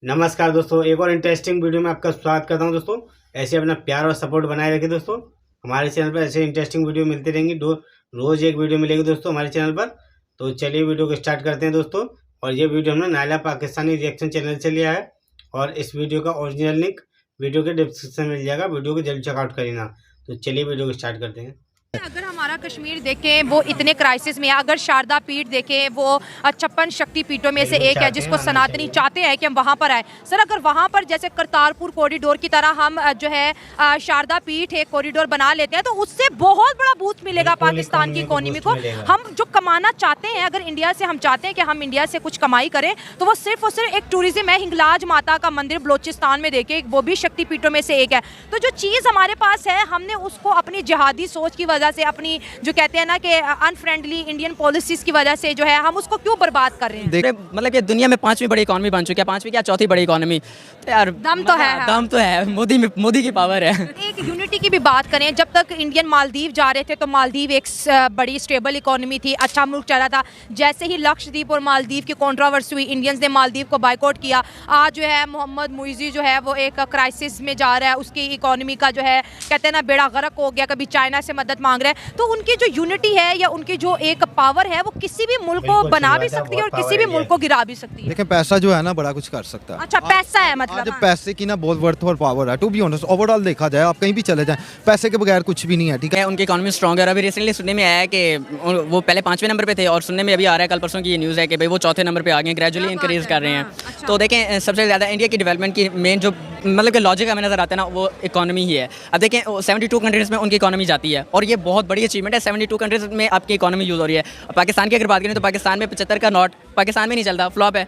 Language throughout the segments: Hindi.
नमस्कार दोस्तों, एक और इंटरेस्टिंग वीडियो में आपका स्वागत करता हूं दोस्तों। ऐसे अपना प्यार और सपोर्ट बनाए रखें दोस्तों। हमारे चैनल पर ऐसे इंटरेस्टिंग वीडियो मिलती रहेंगी। रोज़ एक वीडियो मिलेगी दोस्तों हमारे चैनल पर। तो चलिए वीडियो को स्टार्ट करते हैं दोस्तों। और ये वीडियो हमने नायला पाकिस्तानी रिएक्शन चैनल से लिया है और इस वीडियो का ओरिजिनल लिंक वीडियो के डिस्क्रिप्शन में मिल जाएगा। वीडियो को जल्द चेकआउट कर लेना। तो चलिए वीडियो को स्टार्ट करते हैं। अगर हमारा कश्मीर देखें वो इतने क्राइसिस में है, अगर शारदा पीठ देखें वो 56 शक्ति पीठों में से एक है जिसको सनातनी चाहते हैं कि हम वहाँ पर आए। सर अगर वहाँ पर जैसे करतारपुर कॉरिडोर की तरह हम जो है शारदा पीठ एक कॉरिडोर बना लेते हैं तो उससे बहुत बड़ा बूस्ट मिलेगा पाकिस्तान की इकोनॉमी को। हम जो कमाना चाहते हैं, अगर इंडिया से हम चाहते हैं कि हम इंडिया से कुछ कमाई करें तो वो सिर्फ और सिर्फ एक टूरिज्म है। हिंगलाज माता का मंदिर बलोचिस्तान में देखें, वो भी शक्ति पीठों में से एक है। तो जो चीज़ हमारे पास है हमने उसको अपनी जिहादी सोच की वजह से, अपनी जो कहते हैं ना कि अनफ्रेंडली इंडियन पॉलिसीज की वजह से जो है हम उसको क्यों बर्बाद कर रहे हैं। मतलब कि दुनिया में 5वीं बड़ी इकोनॉमी बन चुकी है, 5वीं क्या चौथी बड़ी इकोनॉमी। तो यार दम तो है, दम तो है, मोदी की पावर है। एक यूनिटी की भी बात करें, जब तक इंडियन मालदीव जा रहे थे तो मालदीव एक बड़ी स्टेबल इकोनॉमी थी, अच्छा मुल्क चला था। जैसे ही लक्षद्वीप और मालदीव की कंट्रोवर्सी हुई, इंडियंस ने मालदीव को बाइकआउट किया। आज जो है मोहम्मद मुइज़ी जो है वो एक क्राइसिस में जा रहा है, उसकी इकोनॉमी का जो है कहते हैं ना बेड़ा गर्क हो गया, कभी चाइना से मदद मांग रहा है। तो उनकी जो यूनिटी है या उनकी जो एक पावर है वो किसी भी मुल्क को बना भी सकती है और किसी भी मुल्क को गिरा भी सकती है। लेकिन पैसा जो है ना बड़ा कुछ कर सकता है। अच्छा पैसा है मतलब आज पैसे की ना बहुत वर्थ और पावर है। टू बी ऑनेस्ट ओवरऑल देखा जाए, आप कहीं भी चले जाएं पैसे के बगैर कुछ भी नहीं है। ठीक है, उनकी इकोनॉमी स्ट्रॉन्ग है। अभी रिसेंटली सुनने में आया है कि वो पहले 5वें नंबर पे थे और सुनने में अभी आ रहा है कल परसों की ये न्यूज़ है कि भाई वो चौथे नंबर पे आ गए, ग्रेजुअली इंक्रीज कर रहे हैं। तो देखें सबसे ज़्यादा इंडिया की डेवलपमेंट की मेन जो मतलब कि लॉजिक हमें नज़र आता है ना वो इकोनॉमी ही है। अब देखें 72 कंट्रीज़ में उनकी इकोनॉमी जाती है और ये बहुत बड़ी अचीवमेंट है। 72 कंट्रीज़ में आपकी इकोनॉमी यूज़ हो रही है। पाकिस्तान की अगर बात करें तो पाकिस्तान में 75 का नोट पाकिस्तान में नहीं चलता, फ्लॉप है।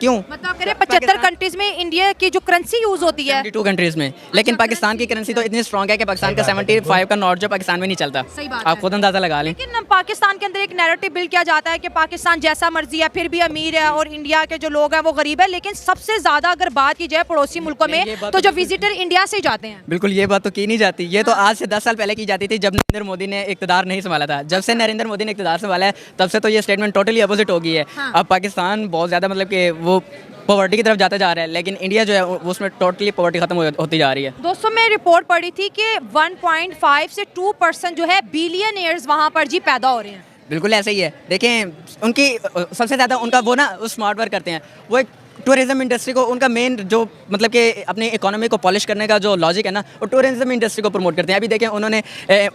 क्यों? मतलब करें 75 कंट्रीज में इंडिया की जो करेंसी यूज होती है 72 कंट्रीज में, लेकिन पाकिस्तान की करेंसी तो इतनी स्ट्रॉन्ग है कि पाकिस्तान का 75 का नोट जो पाकिस्तान में नहीं चलता। सही बात आप खुद अंदाजा लगा लें। लेकिन पाकिस्तान के अंदर एक नैरेटिव बिल्ड किया जाता है कि पाकिस्तान जैसा मर्जी है फिर भी अमीर है और इंडिया के जो लोग हैं वो गरीब है। लेकिन सबसे ज्यादा अगर बात की जाए पड़ोसी मुल्कों में तो जो विजिटर इंडिया से जाते हैं। बिल्कुल ये बात तो की नहीं जाती। ये तो आज से 10 साल पहले की जाती थी जब नरेंद्र मोदी ने इक़्तिदार नहीं संभाला था। जब से नरेंद्र मोदी ने इक़्तिदार संभाला है तब से तो ये स्टेटमेंट टोटली अपोजिट हो गई है। अब पाकिस्तान बहुत ज़्यादा मतलब कि वो पॉवर्टी की तरफ जाता जा रहा है, लेकिन इंडिया जो है उसमें टोटली पॉवर्टी खत्म होती जा रही है। दोस्तों मैं रिपोर्ट पढ़ी थी कि 1.5 से 2% जो है बिलियनियर्स वहाँ पर जी पैदा हो रहे हैं। बिल्कुल ऐसे ही है। देखें उनकी सबसे ज़्यादा उनका वो ना स्मार्ट वर्क करते हैं। वो एक टूरिज़्म इंडस्ट्री को उनका मेन जो मतलब कि अपनी इकोनॉमी को पॉलिश करने का जो लॉजिक है ना वो टूरिज़्म इंडस्ट्री को प्रमोट करते हैं। अभी देखें उन्होंने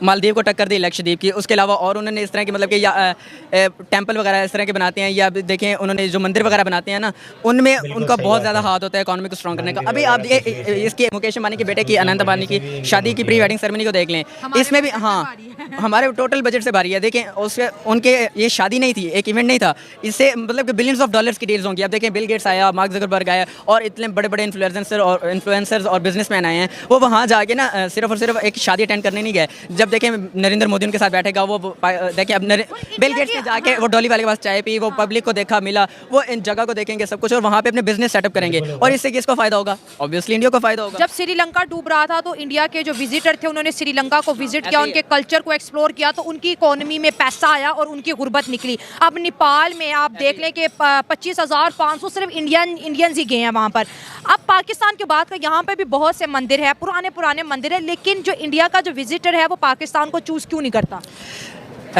मालदीव को टक्कर दी लक्षद्वीप की, उसके अलावा और उन्होंने इस तरह की मतलब कि या टेम्पल वगैरह इस तरह के बनाते हैं, या देखें उन्होंने जो मंदिर वगैरह बनाते हैं ना उनमें उनका बहुत ज़्यादा हाथ होता है इकोनॉमी को स्ट्रॉन्ग करने का। अभी आप इसके मुकेश अंबानी के बेटे की अनंत अंबानी की शादी की प्री वेडिंग सेरेमनी को देख लें, इसमें भी हाँ हमारे टोटल बजट से भारी है। देखें उसके उनके ये शादी नहीं थी, एक इवेंट नहीं था, इससे मतलब कि बिलियंस ऑफ डॉलर्स की डील्स होंगी। अब देखें बिल गेट्स आया, मार्क ज़करबर्ग आया और इतने बड़े बड़े इन्फ्लुएंसर्स और बिजनेसमैन आए हैं। वो वहाँ जाके ना सिर्फ और सिर्फ एक शादी अटेंड करने नहीं गए। जब देखें नरेंद्र मोदी उनके साथ बैठेगा, वो देखें अब बिल गेट्स ने जाके वो डॉली वाले के पास चाय पी, वो पब्लिक को देखा मिला, वो इन जगह को देखेंगे सब कुछ और वहाँ पे अपने बिजनेस सेटअप करेंगे और इससे किसको फायदा होगा? ऑब्वियसली इंडिया को फायदा होगा। जब श्रीलंका डूब रहा था तो इंडिया के जो विजिटर थे उन्होंने श्रीलंका को विजिट किया, उनके कल्चर को एक्सप्लोर किया तो उनकी इकोनॉमी में पैसा आया और उनकी गुर्बत निकली। अब नेपाल में आप देख लें कि 25,500 सिर्फ इंडियंस ही गए हैं वहाँ पर। अब पाकिस्तान की बात करें, यहाँ पे भी बहुत से मंदिर है, पुराने मंदिर है, लेकिन जो इंडिया का जो विजिटर है वो पाकिस्तान को चूज़ क्यों नहीं करता?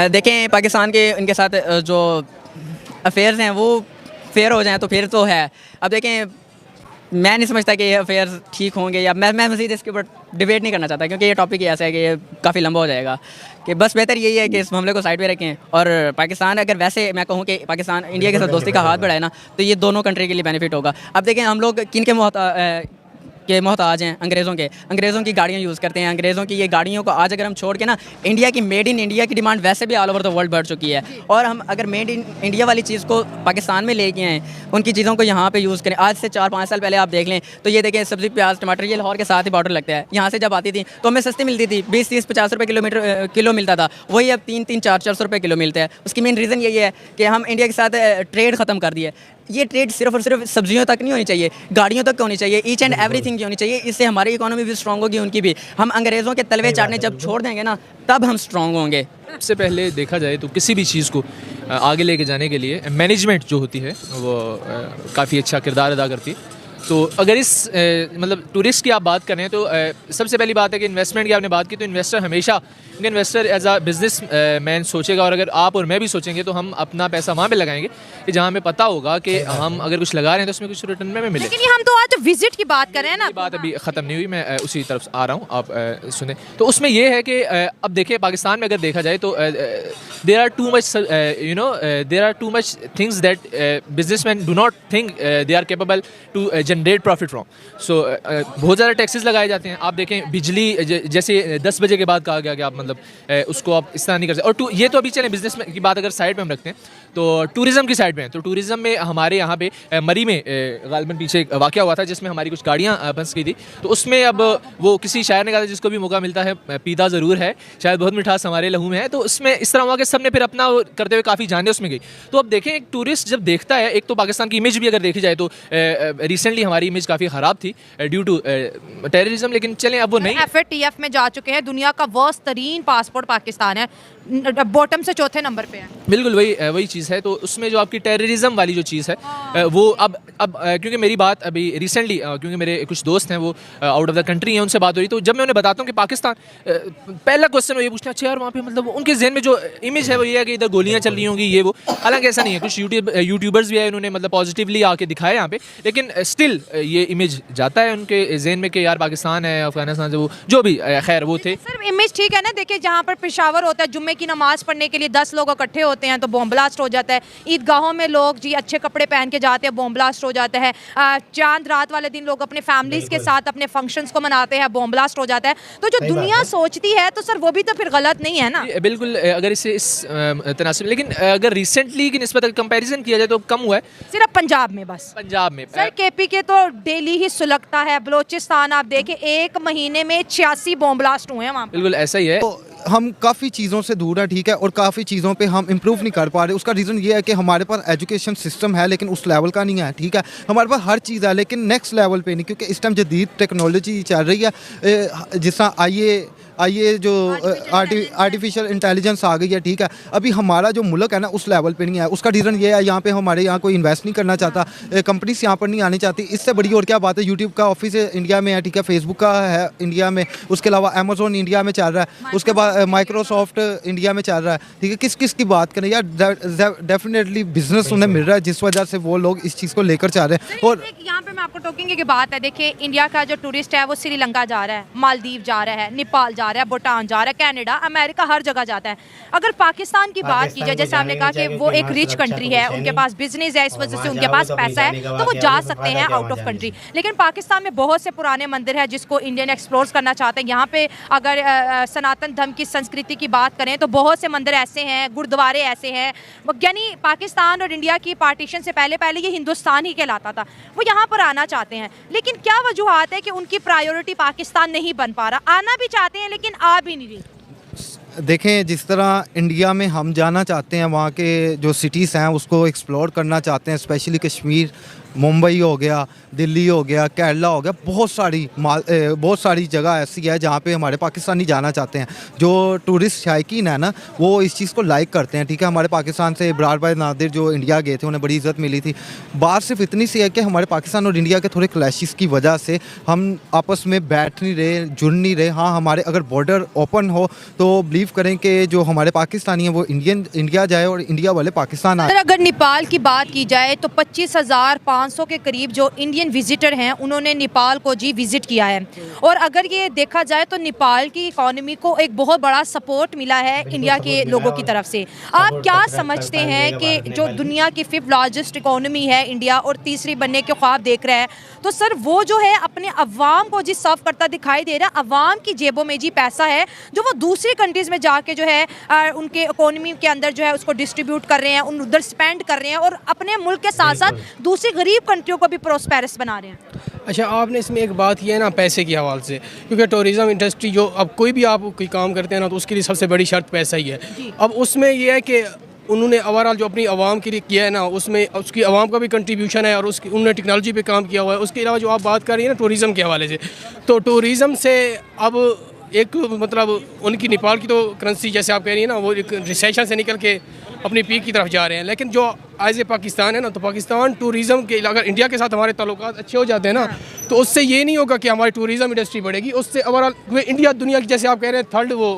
देखें पाकिस्तान के इनके साथ जो अफेयर्स हैं वो फेयर हो जाएं तो फिर तो है। अब देखें मैं नहीं समझता कि ये अफेयर्स ठीक होंगे, या मैं मज़ीद इसके ऊपर डिबेट नहीं करना चाहता क्योंकि ये टॉपिक ही ऐसा है कि ये काफ़ी लंबा हो जाएगा। कि बस बेहतर यही है कि इस मामले को साइड पे रखें और पाकिस्तान अगर वैसे मैं कहूँ कि पाकिस्तान इंडिया के साथ दोस्ती का हाथ बढ़ाए ना तो ये दोनों कंट्री के लिए बेनिफिट होगा। अब देखें हम लोग किन के मोहताज हैं? अंग्रेज़ों की गाड़ियाँ यूज़ करते हैं। अंग्रेज़ों की ये गाड़ियों को आज अगर हम छोड़ के ना इंडिया की मेड इन इंडिया की डिमांड वैसे भी ऑल ओवर द वर्ल्ड बढ़ चुकी है और हम अगर मेड इन इंडिया वाली चीज़ को पाकिस्तान में लेके आएँ, उनकी चीज़ों को यहाँ पे यूज़ करें। आज से 4-5 साल पहले आप देख लें तो ये देखें सब्ज़ी प्याज टमाटर ये लाहौर के साथ ही बॉर्डर लगता है, यहाँ से जब आती थी तो हमें सस्ती मिलती थी, 20-30-50 रुपये किलो मिलता था, वही अब 300-400 रुपये किलो मिलता है। उसकी मेन रीज़न यही है कि हम इंडिया के साथ ट्रेड ख़त्म कर दिया। ये ट्रेड सिर्फ और सिर्फ सब्जियों तक नहीं होनी चाहिए, गाड़ियों तक होनी चाहिए, ईच एंड एवरीथिंग की होनी चाहिए। इससे हमारी इकोनॉमी भी स्ट्रॉन्ग होगी, उनकी भी। हम अंग्रेज़ों के तलवे चाटने जब छोड़ देंगे ना तब हम स्ट्रॉन्ग होंगे। सबसे पहले देखा जाए तो किसी भी चीज़ को आगे लेके जाने के लिए मैनेजमेंट जो होती है वो काफ़ी अच्छा किरदार अदा करती है। तो अगर इस मतलब टूरिस्ट की आप बात करें तो सबसे पहली बात है कि इन्वेस्टमेंट की आपने बात की, तो इन्वेस्टर हमेशा investor as a businessman सोचेगा, और अगर आप और मैं भी सोचेंगे तो हम अपना पैसा वहाँ पे लगाएंगे कि जहाँ हमें पता होगा कि हम अगर कुछ लगा रहे हैं तो उसमें कुछ रिटर्न में मिले। लेकिन ये हम तो आज विजिट की बात कर रहे हैं ना, ये बात अभी ख़त्म नहीं हुई, मैं उसी तरफ आ रहा हूँ, आप सुने। तो उसमें ये है कि अब देखिए पाकिस्तान में अगर देखा जाए तो there are too much there are too much things that businessman do not think they are capable to generate profit from. So बहुत ज़्यादा टैक्सेस लगाए जाते हैं। आप देखें बिजली जैसे 10 बजे के बाद कहा गया कि आप मतलब उसको आप इस तरह नहीं कर सकते। और ये तो अभी चले बिजनेस की बात अगर साइड पे हम रखते हैं तो टूरिज़्म की साइड पे हैं। तो टूरिज़्म में हमारे यहाँ पे मरी में गालिबन पीछे एक वाक़या हुआ था जिसमें हमारी कुछ गाड़ियाँ फंस गई थी। तो उसमें अब वो किसी शायर ने कहा था जिसको भी मौका मिलता है पीता ज़रूर है, शायद बहुत मिठास हमारे लहू में है। तो उसमें इस तरह हुआ कि सब ने फिर अपना करते हुए काफ़ी जाने उसमें गई। तो अब देखें एक टूरिस्ट जब देखता है, एक तो पाकिस्तान की इमेज भी अगर देखी जाए तो रिसेंटली हमारी इमेज काफ़ी ख़राब थी ड्यू टू टेररिज्म, लेकिन चलें अब वो नहीं। FATF में जा चुके हैं, दुनिया का वर्स्ट तरीन पासपोर्ट पाकिस्तान है, बॉटम से चौथे नंबर पे है। बिल्कुल वही चीज़ है। तो उसमें जो आपकी टेररिज्म वाली जो चीज़ है वो अब क्योंकि मेरी बात अभी रिसेंटली क्योंकि मेरे कुछ दोस्त हैं वो आउट ऑफ द कंट्री हैं, उनसे बात हो रही, तो जब मैं उन्हें बताता हूँ कि पाकिस्तान, पहला क्वेश्चन वो ये पूछना अच्छा यार वहाँ पे मतलब उनके जहन में जो इमेज है वो ये है कि इधर गोलियाँ चल रही होंगी ये वो। हालांकि ऐसा नहीं है, कुछ यूट्यूबर्स भी है उन्होंने मतलब पॉजिटिवली आके दिखाया यहाँ पे, लेकिन स्टिल ये इमेज जाता है उनके जहन में कि यार पाकिस्तान है, अफगानिस्तान से वो जो भी खैर वो थे। सर इमेज ठीक है ना, देखिए जहाँ पर पेशावर होता है जुम्मे की नमाज पढ़ने के लिए 10 लोग इकट्ठे होते हैं तो बॉम्ब ब्लास्ट हो जाता है। ईदगाहों में लोग जी अच्छे कपड़े पहन के जाते हैं, बॉम्ब ब्लास्ट हो जाता है। चांद रात वाले दिन लोग अपने फैमिलीज के साथ अपने फंक्शंस को मनाते हैं, बॉम्ब ब्लास्ट हो जाता है। तो जो दुनिया सोचती है तो सर वो भी तो फिर गलत नहीं है ना। बिल्कुल, अगर इसे इस तनासब, लेकिन अगर रिसेंटली की निस्बत कंपैरिजन किया जाए तो कम हुआ है सिर्फ पंजाब में, बस पंजाब में। सर KP के तो डेली ही सुलगता है, बलोचिस्तान आप देखें एक महीने में 86 बॉम्ब ब्लास्ट हुए हैं वहाँ। बिल्कुल ऐसा ही है। तो हम काफ़ी चीज़ों से दूर हैं, ठीक है, और काफ़ी चीज़ों पे हम इम्प्रूव नहीं कर पा रहे। उसका रीज़न ये है कि हमारे पास एजुकेशन सिस्टम है लेकिन उस लेवल का नहीं है, ठीक है। हमारे पास हर चीज़ है लेकिन नेक्स्ट लेवल पे नहीं, क्योंकि इस टाइम जदीद टेक्नोलॉजी चल रही है। जिस तरह आइए जो आर्टिफिशियल इंटेलिजेंस आ गई है, ठीक है। अभी हमारा जो मुल्क है ना उस लेवल पे नहीं है। उसका रीज़न ये है यहाँ पे हमारे यहाँ कोई इन्वेस्ट नहीं करना चाहता, कंपनीज यहाँ पर नहीं आनी चाहती। इससे बड़ी और क्या बात है, यूट्यूब का ऑफिस इंडिया में है, ठीक है, फेसबुक का है इंडिया में, उसके अलावा अमेजोन इंडिया में चल रहा है, उसके बाद माइक्रोसॉफ्ट इंडिया में चल रहा है, ठीक है। किस किस की बात करें यार, डेफिनेटली बिजनेस उन्हें मिल रहा है जिस वजह से वो लोग इस चीज़ को लेकर चाह रहे हैं। और यहाँ पे मैं आपको टोकेंगे की बात है, देखिए इंडिया का जो टूरिस्ट है वो श्रीलंका जा रहा है, मालदीव जा रहा है, नेपाल जा रहा है, भूटान जा रहा है, कनाडा, अमेरिका, हर जगह जाता है। अगर पाकिस्तान की बात की जाए, जैसे आपने कहा कि वो एक रिच कंट्री है, उनके पास बिजनेस है, इस वजह से उनके पास पैसा है तो वो जा सकते हैं आउट ऑफ कंट्री। लेकिन पाकिस्तान में बहुत से पुराने मंदिर है जिसको इंडियन एक्सप्लोर करना चाहते हैं। यहाँ पे अगर सनातन धर्म की संस्कृति की बात करें तो बहुत से मंदिर ऐसे हैं, गुरुद्वारे ऐसे हैं, यानी पाकिस्तान और इंडिया की पार्टीशन से पहले ये हिंदुस्तान ही कहलाता था, वो यहाँ पर आना चाहते हैं। लेकिन क्या वजूहत है कि उनकी प्रायोरिटी पाकिस्तान नहीं बन पा रहा? आना भी चाहते हैं लेकिन आ भी नहीं रही। देखें, जिस तरह इंडिया में हम जाना चाहते हैं, वहाँ के जो सिटीज़ हैं उसको एक्सप्लोर करना चाहते हैं, स्पेशली कश्मीर, मुंबई हो गया, दिल्ली हो गया, केरला हो गया, बहुत सारी जगह ऐसी है जहाँ पे हमारे पाकिस्तानी जाना चाहते हैं। जो टूरिस्ट शायकीन है ना वो इस चीज़ को लाइक करते हैं, ठीक है। हमारे पाकिस्तान से इब्रार भाई नादिर जो इंडिया गए थे उन्हें बड़ी इज़्ज़त मिली थी। बात सिर्फ इतनी सी है कि हमारे पाकिस्तान और इंडिया के थोड़े क्लैशेस की वजह से हम आपस में बैठ नहीं रहे, जुड़ नहीं रहे। हाँ, हमारे अगर बॉर्डर ओपन हो तो बिलीव करें कि जो हमारे पाकिस्तानी हैं वो इंडिया जाए और इंडिया वाले पाकिस्तान आए। अगर नेपाल की बात की जाए तो 25,500 के करीब जो इंडियन विजिटर हैं उन्होंने नेपाल को जी विजिट किया है। और अगर ये देखा जाए तो नेपाल की इकोनॉमी को एक बहुत बड़ा सपोर्ट मिला है इंडिया के लोगों की तरफ से। आप क्या समझते हैं कि जो दुनिया की 5th लार्जेस्ट इकोनॉमी है इंडिया और तीसरी बनने के ख्वाब देख रहा है, तो सर वो जो है अपने अवाम को जी सर्व करता दिखाई दे रहा है। अवाम की जेबों में जी पैसा है जो वो दूसरी कंट्रीज़ में जाके जो है उनके इकोनॉमी के अंदर जो है उसको डिस्ट्रीब्यूट कर रहे हैं, उधर स्पेंड कर रहे हैं और अपने मुल्क के साथ साथ दूसरी गरीब कंट्रियों को भी प्रोस्पेरस बना रहे हैं। अच्छा, आपने इसमें एक बात की है ना पैसे के हवाले से, क्योंकि टूरिज़म इंडस्ट्री जो अब कोई भी आप कोई काम करते हैं ना तो उसके लिए सबसे बड़ी शर्त पैसा ही है। अब उसमें यह है कि उन्होंने ओवरऑल जो अपनी आवाम के लिए किया है ना उसमें उसकी आवाम का भी कंट्रीब्यूशन है और उसकी उन्होंने टेक्नोलॉजी पे काम किया हुआ है। उसके अलावा जो आप बात कर रही हैं ना टूरिज़म के हवाले से, तो टूरिज़म से अब एक मतलब उनकी नेपाल की तो करेंसी जैसे आप कह रही हैं ना वो एक रिसेशन से निकल के अपनी पीक की तरफ जा रहे हैं। लेकिन जो एज ए पाकिस्तान है ना, तो पाकिस्तान टूरिज़म के अगर इंडिया के साथ हमारे ताल्लुकात अच्छे हो जाते हैं ना, तो उससे ये नहीं होगा कि हमारी टूरिज़म इंडस्ट्री बढ़ेगी, उससे ओवरऑल इंडिया दुनिया की, जैसे आप कह रहे हैं, थर्ड वो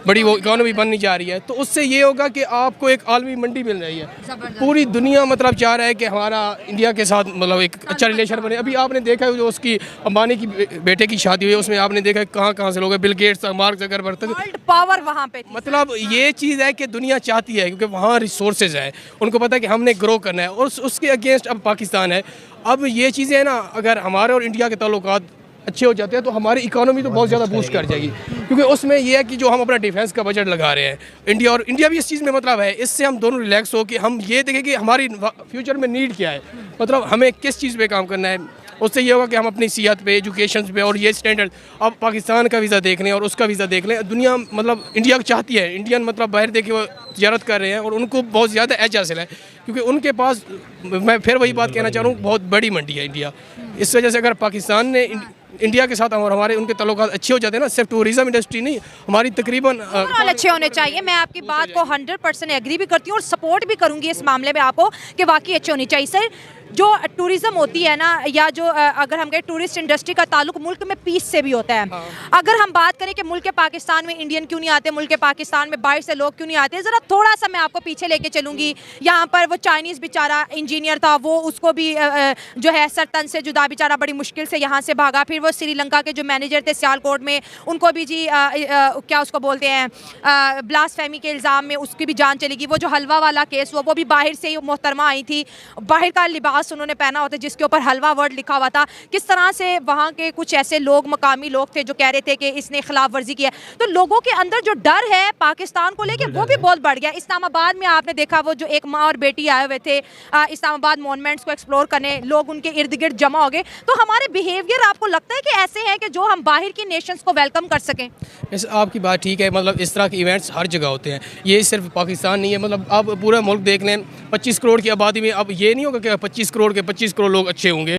बड़ी वो इकॉनमी बननी जा रही है, तो उससे ये होगा कि आपको एक आलमी मंडी मिल रही है। पूरी दुनिया मतलब चाह रहा है कि हमारा इंडिया के साथ मतलब एक अच्छा रिलेशन बने। अभी आपने देखा है जो उसकी अंबानी की बेटे की शादी हुई है, उसमें आपने देखा है कहाँ से लोग हैं, बिल गेट्स, मार्क ज़करबर्ग तक। वर्ल्ड पावर वहाँ पे थी। मतलब ये चीज़ है कि दुनिया चाहती है, क्योंकि वहाँ रिसोर्सेज है, उनको पता है कि हमने ग्रो करना है, और उसके अगेंस्ट अब पाकिस्तान है। अब ये चीज़ें हैं ना, अगर हमारे और इंडिया के ताल्लुकात अच्छे हो जाते हैं तो हमारी इकोनॉमी तो बहुत ज़्यादा बूस्ट कर जाएगी, क्योंकि उसमें ये है कि जो हम अपना डिफेंस का बजट लगा रहे हैं, इंडिया और इंडिया भी इस चीज़ में मतलब है, इससे हम दोनों रिलैक्स हो कि हम ये देखें कि हमारी फ्यूचर में नीड क्या है, मतलब हमें किस चीज़ पे काम करना है। उससे ये होगा कि हम अपनी सेहत पे, एजुकेशन पे, और ये स्टैंडर्ड, अब पाकिस्तान का वीज़ा देख लें और उसका वीज़ा देख लें, दुनिया मतलब इंडिया को चाहती है, इंडियन मतलब बाहर देखे वो तिजारत कर रहे हैं और उनको बहुत ज़्यादा एज हासिल है, क्योंकि उनके पास, मैं फिर वही बात कहना चाह रहा हूँ, बहुत बड़ी मंडी है इंडिया। इस वजह से अगर पाकिस्तान ने इंडिया के साथ और हमारे उनके ताल्लुकात अच्छे हो जाते हैं ना, सिर्फ टूरिज़म इंडस्ट्री नहीं, हमारी तकरीबन ओवरऑल अच्छे होने चाहिए। मैं आपकी बात को 100% एग्री भी करती हूँ और सपोर्ट भी करूंगी इस मामले में आपको कि वाकई अच्छे होनी चाहिए। सर, जो टूरिज़्म होती है ना, या जो अगर हम कहें टूरिस्ट इंडस्ट्री का ताल्लुक मुल्क में पीस से भी होता है। अगर हम बात करें कि मुल्क पाकिस्तान में इंडियन क्यों नहीं आते, मुल्क पाकिस्तान में बाहर से लोग क्यों नहीं आते, ज़रा थोड़ा सा मैं आपको पीछे लेके चलूँगी। यहाँ पर वो चाइनीज़ बेचारा इंजीनियर था, वो उसको भी जो है सरतन से जुदा बेचारा बड़ी मुश्किल से यहाँ से भागा। फिर वो श्रीलंका के जो मैनेजर थे सियालकोट में, उनको भी जी क्या उसको बोलते हैं, ब्लास्फेमी के इल्ज़ाम में उसकी भी जान चली गई। वो जो हलवा वाला केस हुआ, वो भी बाहर से ही मोहतरमा आई थी, बाहर का लिबास उन्होंने पहना होता जिसके ऊपर हलवा वर्ड लिखा हुआ था। किस तरह से वहाँ के कुछ ऐसे लोग, मकामी लोग थे, जो कह रहे थे कि इसने खिलाफ वर्जी की है। तो लोगों के अंदर जो डर है पाकिस्तान को लेके, वो भी बहुत बढ़ गया। इस्लामाबाद में आपने देखा, वो जो एक माँ और बेटी आए हुए थे इस्लामाबाद मॉन्यूमेंट्स को एक्सप्लोर करने, लोग उनके इर्द गिर्द जमा हो गए। तो हमारे बिहेवियर आपको लगता है कि ऐसे हैं कि जो हम बाहर की नेशंस को वेलकम कर सकें? इस आपकी बात ठीक है, मतलब इस तरह के इवेंट्स हर जगह होते हैं, ये सिर्फ पाकिस्तान नहीं है। मतलब आप पूरा मुल्क देख लें, 25 करोड़ की आबादी में अब ये नहीं होगा कि 25 करोड़ के 25 करोड़ लोग अच्छे होंगे।